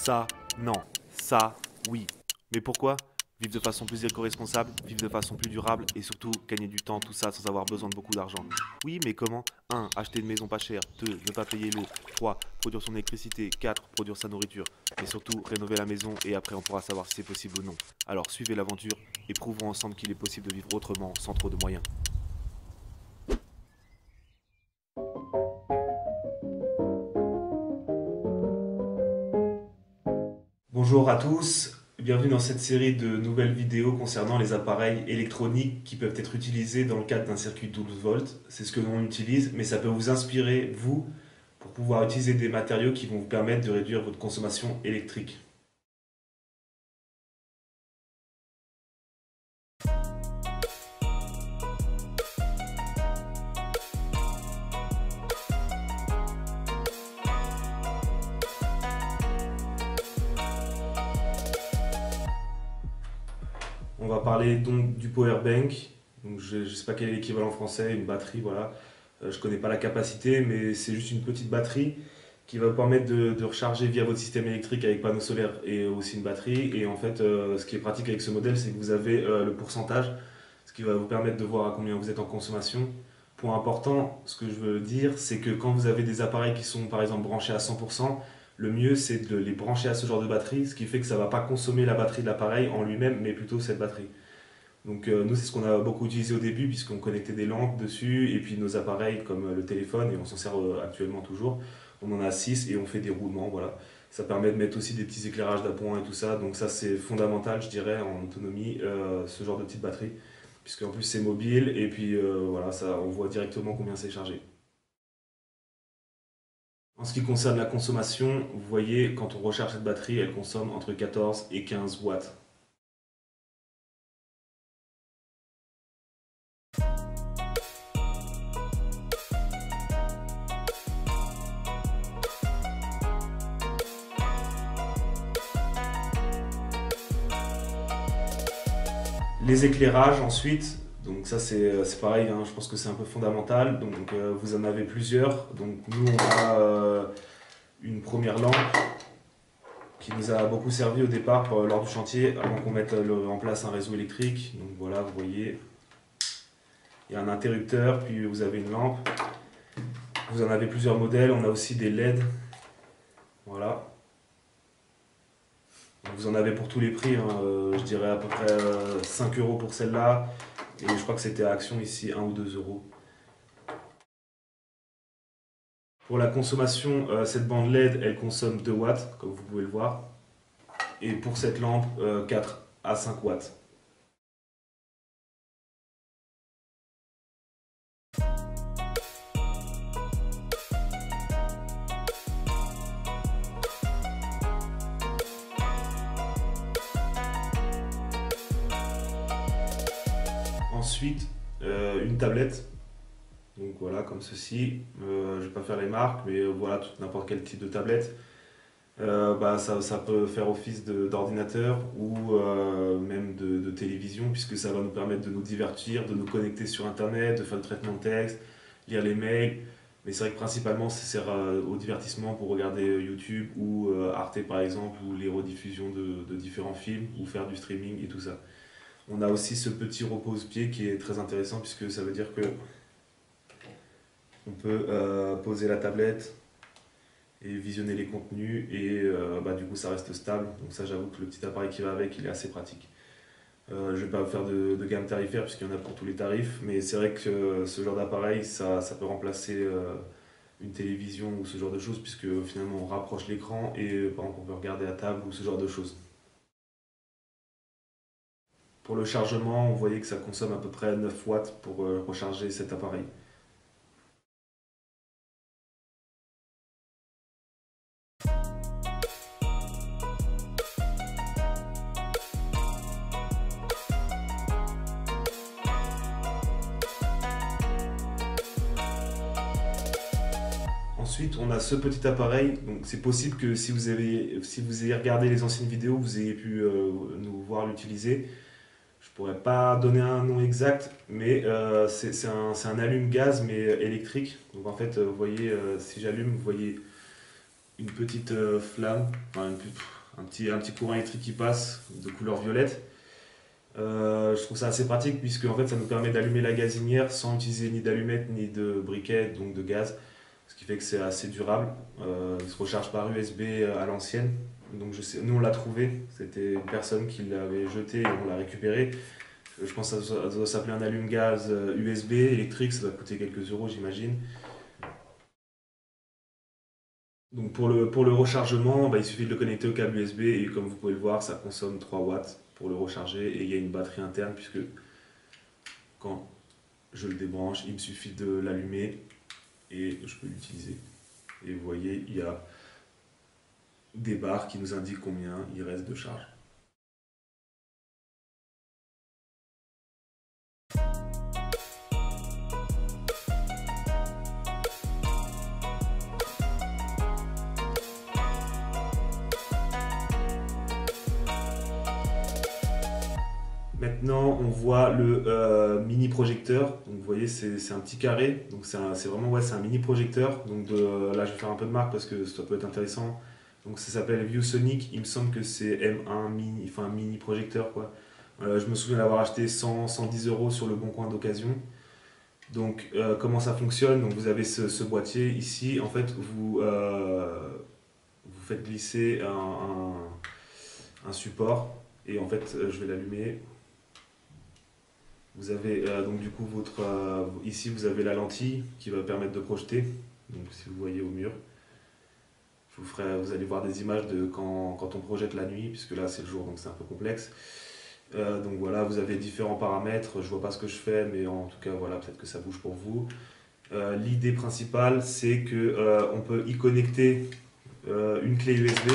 Ça, non. Ça, oui. Mais pourquoi? Vivre de façon plus éco-responsable, vivre de façon plus durable et surtout gagner du temps, tout ça sans avoir besoin de beaucoup d'argent. Oui, mais comment? 1. Acheter une maison pas chère. 2. Ne pas payer l'eau. 3. Produire son électricité. 4. Produire sa nourriture. Mais surtout, rénover la maison et après on pourra savoir si c'est possible ou non. Alors suivez l'aventure et prouvons ensemble qu'il est possible de vivre autrement sans trop de moyens. Bonjour à tous, bienvenue dans cette série de nouvelles vidéos concernant les appareils électroniques qui peuvent être utilisés dans le cadre d'un circuit 12 volts. C'est ce que l'on utilise, mais ça peut vous inspirer, vous, pour pouvoir utiliser des matériaux qui vont vous permettre de réduire votre consommation électrique. On va parler donc du power bank. Donc je ne sais pas quel est l'équivalent français, une batterie, voilà. Je ne connais pas la capacité, mais c'est juste une petite batterie qui va vous permettre de recharger via votre système électrique avec panneau solaire et aussi une batterie. Et en fait, ce qui est pratique avec ce modèle, c'est que vous avez le pourcentage, ce qui va vous permettre de voir à combien vous êtes en consommation. Point important, ce que je veux dire, c'est que quand vous avez des appareils qui sont par exemple branchés à 100%, le mieux c'est de les brancher à ce genre de batterie, ce qui fait que ça ne va pas consommer la batterie de l'appareil en lui-même, mais plutôt cette batterie. Donc nous c'est ce qu'on a beaucoup utilisé au début puisqu'on connectait des lampes dessus et puis nos appareils comme le téléphone et on s'en sert actuellement toujours. On en a 6 et on fait des roulements, voilà. Ça permet de mettre aussi des petits éclairages d'appoint et tout ça, donc ça c'est fondamental je dirais en autonomie, ce genre de petite batterie, puisque en plus c'est mobile et puis voilà, ça, on voit directement combien c'est chargé. En ce qui concerne la consommation, vous voyez quand on recharge cette batterie, elle consomme entre 14 et 15 watts. Les éclairages ensuite, donc ça c'est pareil, hein, je pense que c'est un peu fondamental. Donc vous en avez plusieurs. Donc nous on a une première lampe qui nous a beaucoup servi au départ lors du chantier avant qu'on mette en place un réseau électrique. Donc voilà, vous voyez, il y a un interrupteur, puis vous avez une lampe. Vous en avez plusieurs modèles, on a aussi des LED. Voilà. Donc, vous en avez pour tous les prix, hein, je dirais à peu près 5 euros pour celle-là. Et je crois que c'était à Action ici, 1 ou 2 euros. Pour la consommation, cette bande LED, elle consomme 2 watts, comme vous pouvez le voir. Et pour cette lampe, 4 à 5 watts. Ensuite, une tablette. Donc voilà, comme ceci. Je ne vais pas faire les marques, mais voilà, n'importe quel type de tablette. Bah, ça peut faire office d'ordinateur ou même de télévision, puisque ça va nous permettre de nous divertir, de nous connecter sur Internet, de faire le traitement de texte, lire les mails. Mais c'est vrai que principalement, ça sert au divertissement pour regarder YouTube ou Arte par exemple, ou les rediffusions de différents films, ou faire du streaming et tout ça. On a aussi ce petit repose-pied qui est très intéressant, puisque ça veut dire que on peut poser la tablette et visionner les contenus et bah, du coup ça reste stable. Donc ça j'avoue que le petit appareil qui va avec il est assez pratique. Je ne vais pas faire de gamme tarifaire puisqu'il y en a pour tous les tarifs, mais c'est vrai que ce genre d'appareil ça peut remplacer une télévision ou ce genre de choses puisque finalement on rapproche l'écran et par exemple on peut regarder à table ou ce genre de choses. Pour le chargement, vous voyez que ça consomme à peu près 9 watts pour recharger cet appareil. Ensuite, on a ce petit appareil. Donc, c'est possible que si vous avez regardé les anciennes vidéos, vous ayez pu nous voir l'utiliser. Je pourrais pas donner un nom exact, mais c'est un allume-gaz mais électrique. Donc en fait, vous voyez, si j'allume, vous voyez une petite flamme, enfin, un petit courant électrique qui passe de couleur violette. Je trouve ça assez pratique puisque en fait, ça nous permet d'allumer la gazinière sans utiliser ni d'allumettes ni de briquet, donc de gaz, ce qui fait que c'est assez durable. Il se recharge par USB à l'ancienne. Donc nous on l'a trouvé, c'était une personne qui l'avait jeté et on l'a récupéré. Je pense que ça doit s'appeler un allume-gaz USB électrique, ça doit coûter quelques euros j'imagine. Donc pour le rechargement, bah, il suffit de le connecter au câble USB et comme vous pouvez le voir, ça consomme 3 watts pour le recharger et il y a une batterie interne puisque quand je le débranche, il me suffit de l'allumer et je peux l'utiliser. Et vous voyez, il y a des barres qui nous indiquent combien il reste de charge. Maintenant, on voit le mini projecteur. Donc, vous voyez, c'est un petit carré. Donc, c'est vraiment ouais, c'est un mini projecteur. Donc, là, je vais faire un peu de marque parce que ça peut être intéressant. Donc, ça s'appelle ViewSonic. Il me semble que c'est M1 mini, enfin mini projecteur quoi. Je me souviens d'avoir acheté 110 euros sur le bon coin d'occasion. Donc, comment ça fonctionne? Donc, vous avez ce boîtier ici. En fait, vous faites glisser un support et en fait, je vais l'allumer. Vous avez donc du coup ici vous avez la lentille qui va permettre de projeter. Donc si vous voyez au mur, vous allez voir des images de quand on projette la nuit, puisque là c'est le jour donc c'est un peu complexe. Donc voilà, vous avez différents paramètres. Je vois pas ce que je fais, mais en tout cas voilà, peut-être que ça bouge pour vous. L'idée principale c'est que on peut y connecter une clé USB.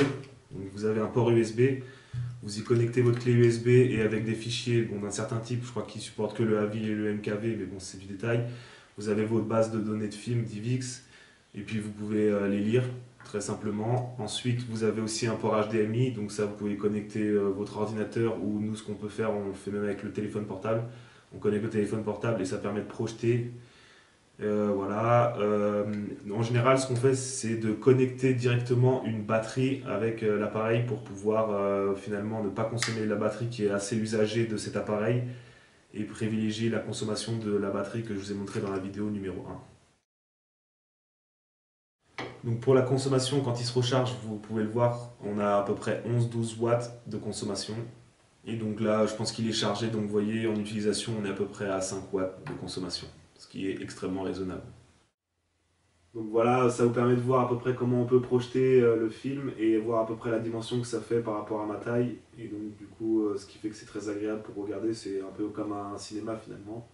Donc vous avez un port USB. Vous y connectez votre clé USB et avec des fichiers d'un certain type, je crois qu'ils supportent que le AVI et le MKV, mais bon, c'est du détail. Vous avez votre base de données de films, DivX, et puis vous pouvez les lire très simplement. Ensuite, vous avez aussi un port HDMI, donc ça, vous pouvez connecter votre ordinateur ou nous, ce qu'on peut faire, on le fait même avec le téléphone portable. On connecte le téléphone portable et ça permet de projeter. Voilà. En général, ce qu'on fait, c'est de connecter directement une batterie avec l'appareil pour pouvoir finalement ne pas consommer la batterie qui est assez usagée de cet appareil et privilégier la consommation de la batterie que je vous ai montré dans la vidéo numéro 1. Donc pour la consommation, quand il se recharge, vous pouvez le voir, on a à peu près 11-12 watts de consommation. Et donc là, je pense qu'il est chargé, donc vous voyez, en utilisation, on est à peu près à 5 watts de consommation, ce qui est extrêmement raisonnable. Donc voilà, ça vous permet de voir à peu près comment on peut projeter le film et voir à peu près la dimension que ça fait par rapport à ma taille. Et donc du coup, ce qui fait que c'est très agréable pour regarder, c'est un peu comme un cinéma finalement.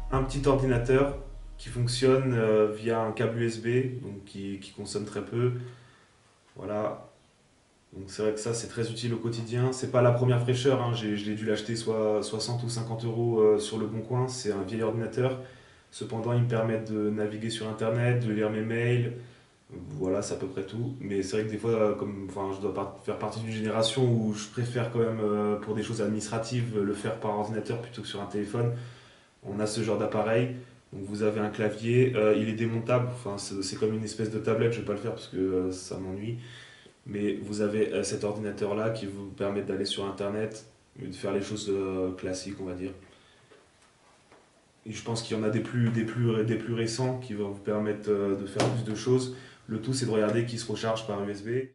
Un petit ordinateur qui fonctionne via un câble USB, donc qui consomme très peu. Voilà. Donc c'est vrai que ça c'est très utile au quotidien. C'est pas la première fraîcheur, hein. Je l'ai dû l'acheter soit 60 ou 50 euros sur le bon coin. C'est un vieil ordinateur. Cependant, il me permet de naviguer sur internet, de lire mes mails. Voilà, c'est à peu près tout. Mais c'est vrai que des fois, enfin, je dois faire partie d'une génération où je préfère quand même, pour des choses administratives, le faire par ordinateur plutôt que sur un téléphone. On a ce genre d'appareil. Donc vous avez un clavier, il est démontable, enfin, c'est comme une espèce de tablette, je ne vais pas le faire parce que ça m'ennuie. Mais vous avez cet ordinateur là qui vous permet d'aller sur internet et de faire les choses classiques, on va dire. Et je pense qu'il y en a des plus récents qui vont vous permettre de faire plus de choses. Le tout c'est de regarder qui se recharge par USB.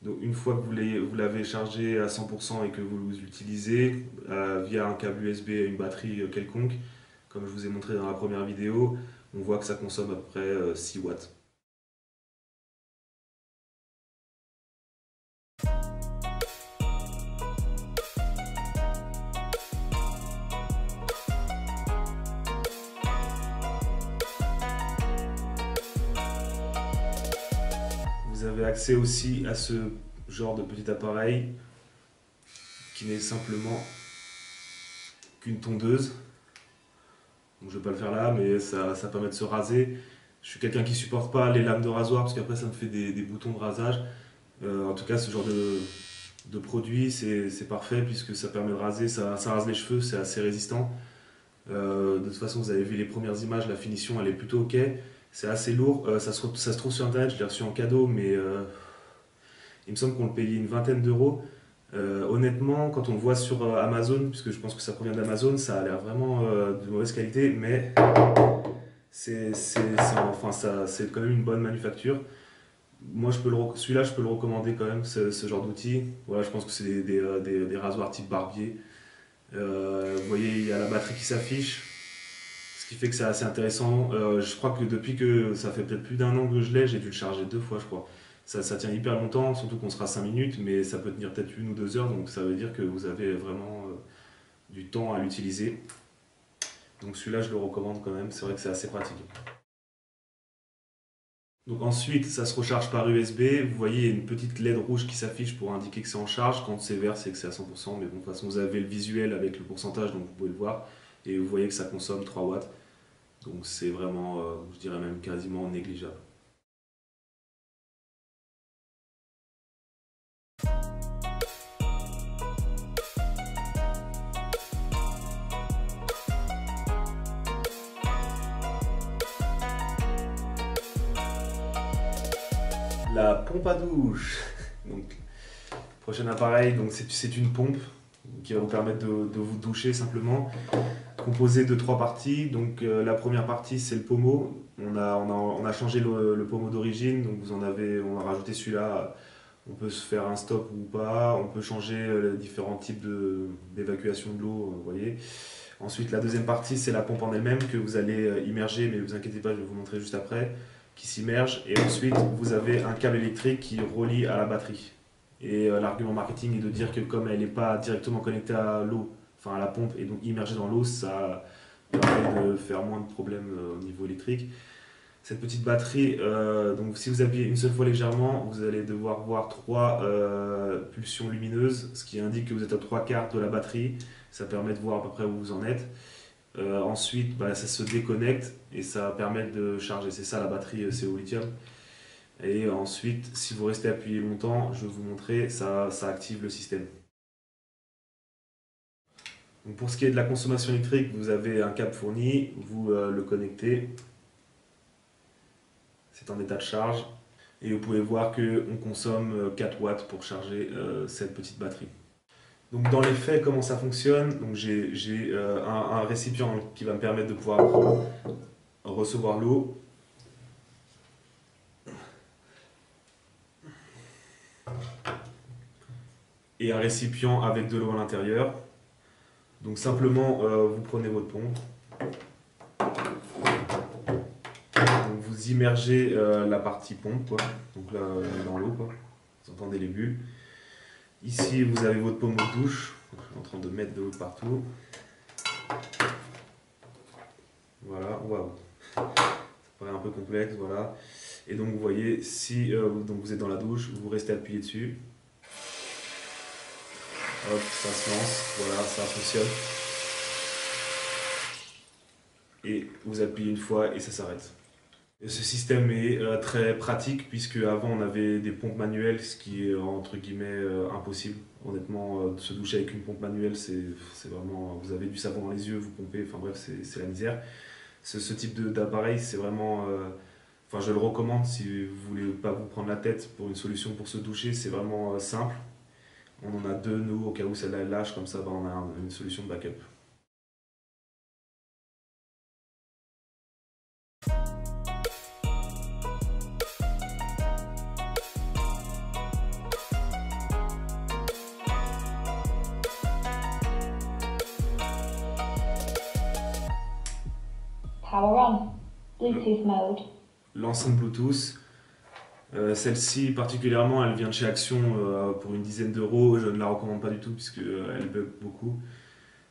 Donc une fois que vous l'avez chargé à 100% et que vous l'utilisez via un câble USB et une batterie quelconque, comme je vous ai montré dans la première vidéo, on voit que ça consomme à peu près 6 watts. avez accès aussi à ce genre de petit appareil qui n'est simplement qu'une tondeuse. Donc je vais pas le faire là, mais ça permet de se raser. Je suis quelqu'un qui supporte pas les lames de rasoir parce qu'après ça me fait des boutons de rasage. En tout cas, ce genre de produit, c'est parfait puisque ça permet de raser, ça rase les cheveux, c'est assez résistant. De toute façon, vous avez vu les premières images, la finition elle est plutôt ok. C'est assez lourd, ça se trouve sur internet, je l'ai reçu en cadeau, mais il me semble qu'on le payait une vingtaine d'euros. Honnêtement, quand on le voit sur Amazon, puisque je pense que ça provient d'Amazon, ça a l'air vraiment de mauvaise qualité, mais c'est quand même une bonne manufacture. Moi, celui-là, je peux le recommander quand même, ce genre d'outil. Voilà, je pense que c'est des rasoirs type barbier. Vous voyez, il y a la batterie qui s'affiche, ce qui fait que c'est assez intéressant. Je crois que depuis que ça fait peut-être plus d'un an que je l'ai, j'ai dû le charger 2 fois, je crois. Ça tient hyper longtemps, surtout qu'on sera 5 minutes, mais ça peut tenir peut-être 1 ou 2 heures, donc ça veut dire que vous avez vraiment du temps à l'utiliser. Donc celui-là, je le recommande quand même, c'est vrai que c'est assez pratique. Donc ensuite, ça se recharge par USB. Vous voyez, il y a une petite LED rouge qui s'affiche pour indiquer que c'est en charge. Quand c'est vert, c'est que c'est à 100%. Mais bon, de toute façon, vous avez le visuel avec le pourcentage, donc vous pouvez le voir. Et vous voyez que ça consomme 3 watts. Donc c'est vraiment, je dirais même quasiment négligeable. La pompe à douche. Donc, prochain appareil, donc c'est une pompe qui va vous permettre de vous doucher simplement, composée de 3 parties. Donc la première partie c'est le pommeau. On a changé le pommeau d'origine, donc on a rajouté celui-là. On peut se faire un stop ou pas, on peut changer les différents types d'évacuation de l'eau, vous voyez. Ensuite, la deuxième partie, c'est la pompe en elle-même que vous allez immerger, mais ne vous inquiétez pas, je vais vous montrer juste après, qui s'immerge. Et ensuite, vous avez un câble électrique qui relie à la batterie. Et l'argument marketing est de dire que comme elle n'est pas directement connectée à l'eau, enfin à la pompe, et donc immergée dans l'eau, ça permet de faire moins de problèmes au niveau électrique. Cette petite batterie, donc si vous appuyez une seule fois légèrement, vous allez devoir voir 3 pulsions lumineuses, ce qui indique que vous êtes à 3/4 de la batterie. Ça permet de voir à peu près où vous en êtes. Ensuite, bah, ça se déconnecte et ça permet de charger. C'est ça la batterie, c'est au lithium. Et ensuite, si vous restez appuyé longtemps, je vais vous montrer, ça active le système. Donc pour ce qui est de la consommation électrique, vous avez un câble fourni, vous le connectez. C'est en état de charge. Et vous pouvez voir qu'on consomme 4 watts pour charger cette petite batterie. Donc dans les faits, comment ça fonctionne? Donc j'ai un récipient qui va me permettre de pouvoir recevoir l'eau. Et un récipient avec de l'eau à l'intérieur. Donc simplement, vous prenez votre pompe. Donc vous immergez la partie pompe, quoi. Donc là, dans l'eau, quoi. Vous entendez les bulles. Ici, vous avez votre pommeau de douche. Je suis en train de mettre de l'eau partout. Voilà, waouh. Ça paraît un peu complexe, voilà. Et donc vous voyez, si donc vous êtes dans la douche, vous restez appuyé dessus. Hop, ça se lance, voilà, ça fonctionne. Et vous appuyez une fois et ça s'arrête. Ce système est très pratique puisque avant on avait des pompes manuelles, ce qui est entre guillemets impossible. Honnêtement, se doucher avec une pompe manuelle, c'est vraiment, vous avez du savon dans les yeux, vous pompez, enfin bref, c'est la misère. Ce type d'appareil, c'est vraiment, enfin je le recommande si vous voulez pas vous prendre la tête pour une solution pour se doucher, c'est vraiment simple. On en a 2 nous, au cas où celle-là elle lâche, comme ça bah, on a une solution de backup. Power on. Bluetooth mode. L'enceinte Bluetooth, celle-ci particulièrement, elle vient de chez Action pour une dizaine d'euros. Je ne la recommande pas du tout puisque elle bug beaucoup.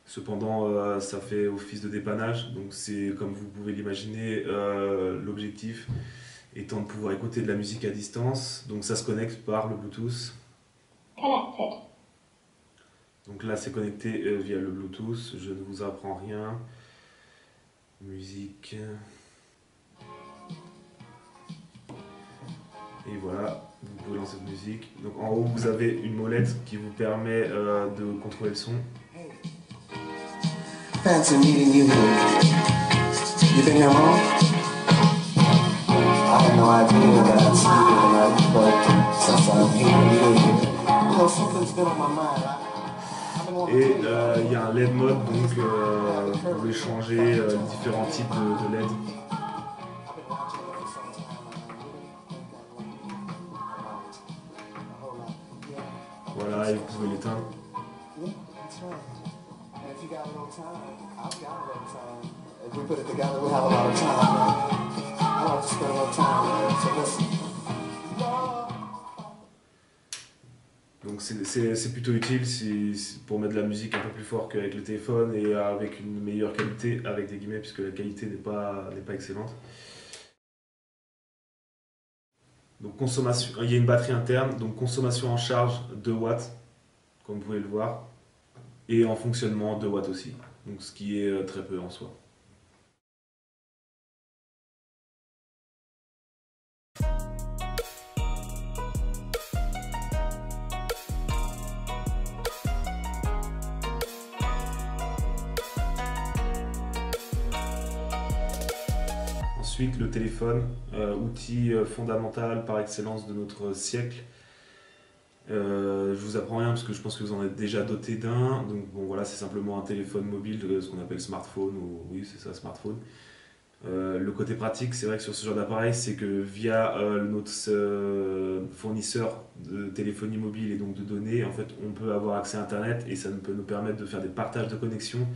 Cependant, ça fait office de dépannage, donc c'est comme vous pouvez l'imaginer l'objectif. étant de pouvoir écouter de la musique à distance. Donc ça se connecte par le Bluetooth. Connected. Donc là c'est connecté via le Bluetooth, je ne vous apprends rien. Musique. Et voilà, vous pouvez lancer cette musique. Donc en haut vous avez une molette qui vous permet de contrôler le son. Fancy meeting you here. You been here long? I had no idea that I'd see you tonight, but since I'm here, you know, something's been on my mind. Et il y a un LED mode, donc vous pouvez changer les différents types de LED. Voilà, et vous pouvez l'éteindre. Donc c'est plutôt utile pour mettre de la musique un peu plus fort qu'avec le téléphone et avec une meilleure qualité, avec des guillemets, puisque la qualité n'est pas excellente. Donc consommation, il y a une batterie interne, donc consommation en charge 2 watts, comme vous pouvez le voir, et en fonctionnement 2 watts aussi, donc ce qui est très peu en soi. Ensuite, le téléphone, outil fondamental par excellence de notre siècle. Je vous apprends rien parce que je pense que vous en êtes déjà doté d'un. Donc bon voilà, c'est simplement un téléphone mobile, ce qu'on appelle smartphone, ou oui c'est ça, smartphone. Le côté pratique, c'est vrai que sur ce genre d'appareil, c'est que via notre fournisseur de téléphonie mobile et donc de données, en fait, on peut avoir accès à Internet et ça peut nous permettre de faire des partages de connexions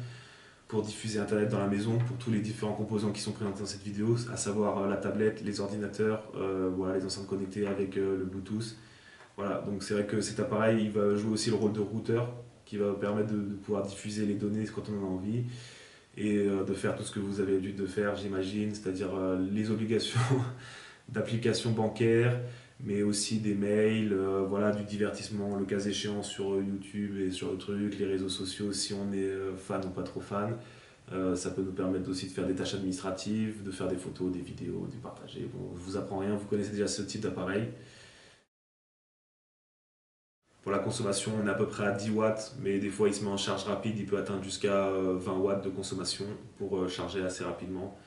pour diffuser Internet dans la maison pour tous les différents composants qui sont présentés dans cette vidéo, à savoir la tablette, les ordinateurs, voilà, les enceintes connectées avec le Bluetooth. Voilà, donc c'est vrai que cet appareil il va jouer aussi le rôle de routeur qui va permettre de pouvoir diffuser les données quand on en a envie et de faire tout ce que vous avez l'habitude de faire, j'imagine, c'est-à-dire les obligations d'applications bancaires, mais aussi des mails, voilà, du divertissement, le cas échéant sur YouTube et sur le truc, les réseaux sociaux si on est fan ou pas trop fan. Ça peut nous permettre aussi de faire des tâches administratives, de faire des photos, des vidéos, de partager. Bon, je vous apprends rien, vous connaissez déjà ce type d'appareil. Pour la consommation, on est à peu près à 10 watts, mais des fois il se met en charge rapide, il peut atteindre jusqu'à 20 watts de consommation pour charger assez rapidement.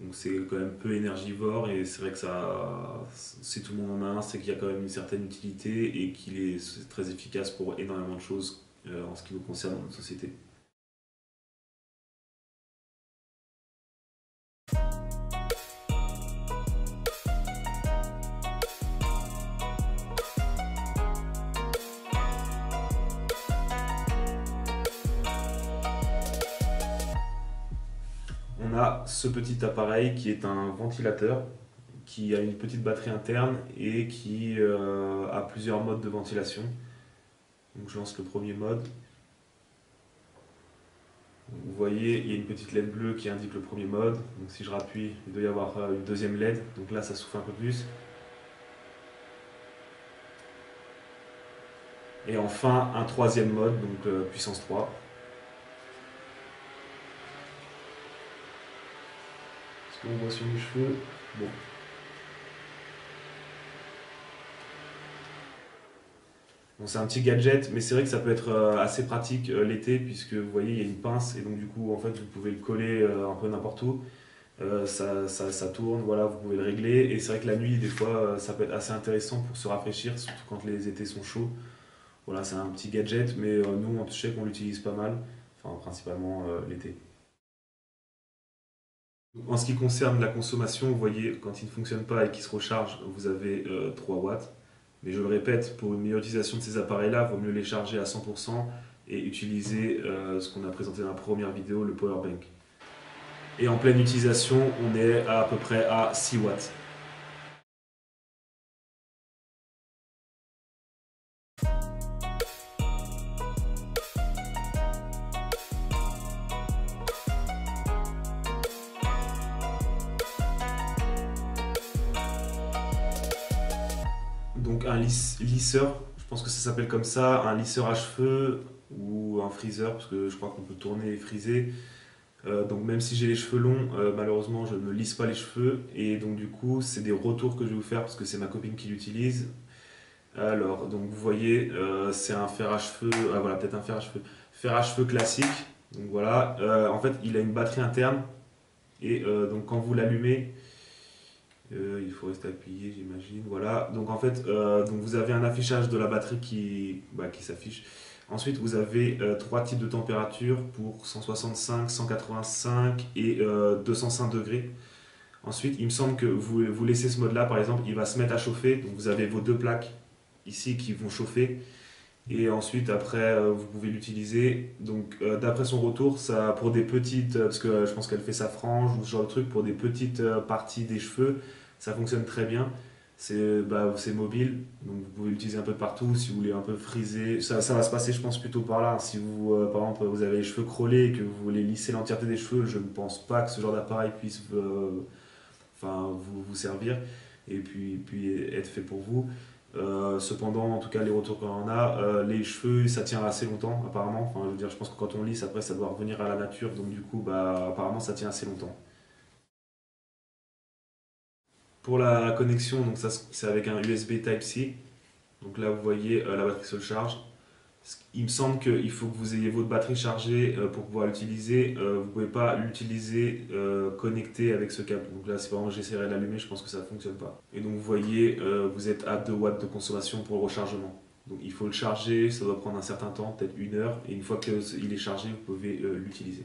Donc c'est quand même peu énergivore et c'est vrai que ça, si tout le monde en a un, c'est qu'il y a quand même une certaine utilité et qu'il est très efficace pour énormément de choses en ce qui nous concerne dans notre société. On a ce petit appareil qui est un ventilateur qui a une petite batterie interne et qui a plusieurs modes de ventilation. Donc je lance le premier mode. Vous voyez, il y a une petite LED bleue qui indique le premier mode. Donc si je rappuie, il doit y avoir une deuxième LED. Donc là, ça souffle un peu plus. Et enfin, un troisième mode, donc puissance 3. Est-ce qu'on voit sur mes cheveux? Bon. Bon, c'est un petit gadget, mais c'est vrai que ça peut être assez pratique l'été, puisque vous voyez, il y a une pince, et donc du coup, en fait, vous pouvez le coller un peu n'importe où. Ça tourne, voilà, vous pouvez le régler, et c'est vrai que la nuit, des fois, ça peut être assez intéressant pour se rafraîchir, surtout quand les étés sont chauds. Voilà, c'est un petit gadget, mais nous, je sais qu'on l'utilise pas mal, enfin, principalement l'été. En ce qui concerne la consommation, vous voyez, quand il ne fonctionne pas et qu'il se recharge, vous avez 3 watts. Mais je le répète, pour une meilleure utilisation de ces appareils-là, il vaut mieux les charger à 100% et utiliser ce qu'on a présenté dans la première vidéo, le power bank. Et en pleine utilisation, on est à peu près à 6 watts. donc un lisseur, je pense que ça s'appelle comme ça, un lisseur à cheveux ou un freezer, parce que je crois qu'on peut tourner et friser. Donc même si j'ai les cheveux longs, malheureusement je ne me lisse pas les cheveux et donc du coup c'est des retours que je vais vous faire parce que c'est ma copine qui l'utilise. Alors donc vous voyez c'est un fer à cheveux, voilà peut-être un fer à cheveux classique. Donc voilà, en fait il a une batterie interne et donc quand vous l'allumez, il faut rester appuyé j'imagine. Voilà, donc en fait donc vous avez un affichage de la batterie qui s'affiche. Ensuite, vous avez trois types de température pour 165, 185 et 205 degrés. Ensuite, il me semble que vous laissez ce mode-là, par exemple, il va se mettre à chauffer. Donc, vous avez vos deux plaques ici qui vont chauffer. Et ensuite, après, vous pouvez l'utiliser. Donc, d'après son retour, ça, pour des petites, parce que je pense qu'elle fait sa frange ou ce genre de truc, pour des petites parties des cheveux, ça fonctionne très bien. C'est mobile, donc vous pouvez l'utiliser un peu de partout si vous voulez un peu friser. Ça va se passer, je pense, plutôt par là. Si vous, par exemple, vous avez les cheveux crôlés et que vous voulez lisser l'entièreté des cheveux, je ne pense pas que ce genre d'appareil puisse vous servir et puis être fait pour vous. Cependant, en tout cas, les retours qu'on en a, les cheveux, ça tient assez longtemps, apparemment. Enfin, je veux dire, je pense que quand on lisse, après, ça doit revenir à la nature, donc du coup, apparemment, ça tient assez longtemps. Pour la connexion, donc ça c'est avec un USB Type-C. Donc là vous voyez la batterie se charge. Il me semble qu'il faut que vous ayez votre batterie chargée pour pouvoir l'utiliser. Vous ne pouvez pas l'utiliser connecté avec ce câble. Donc là si par exemple j'essaierai de l'allumer, je pense que ça ne fonctionne pas. Et donc vous voyez, vous êtes à 2 watts de consommation pour le rechargement. Donc il faut le charger, ça doit prendre un certain temps, peut-être 1 heure. Et une fois qu'il est chargé, vous pouvez l'utiliser.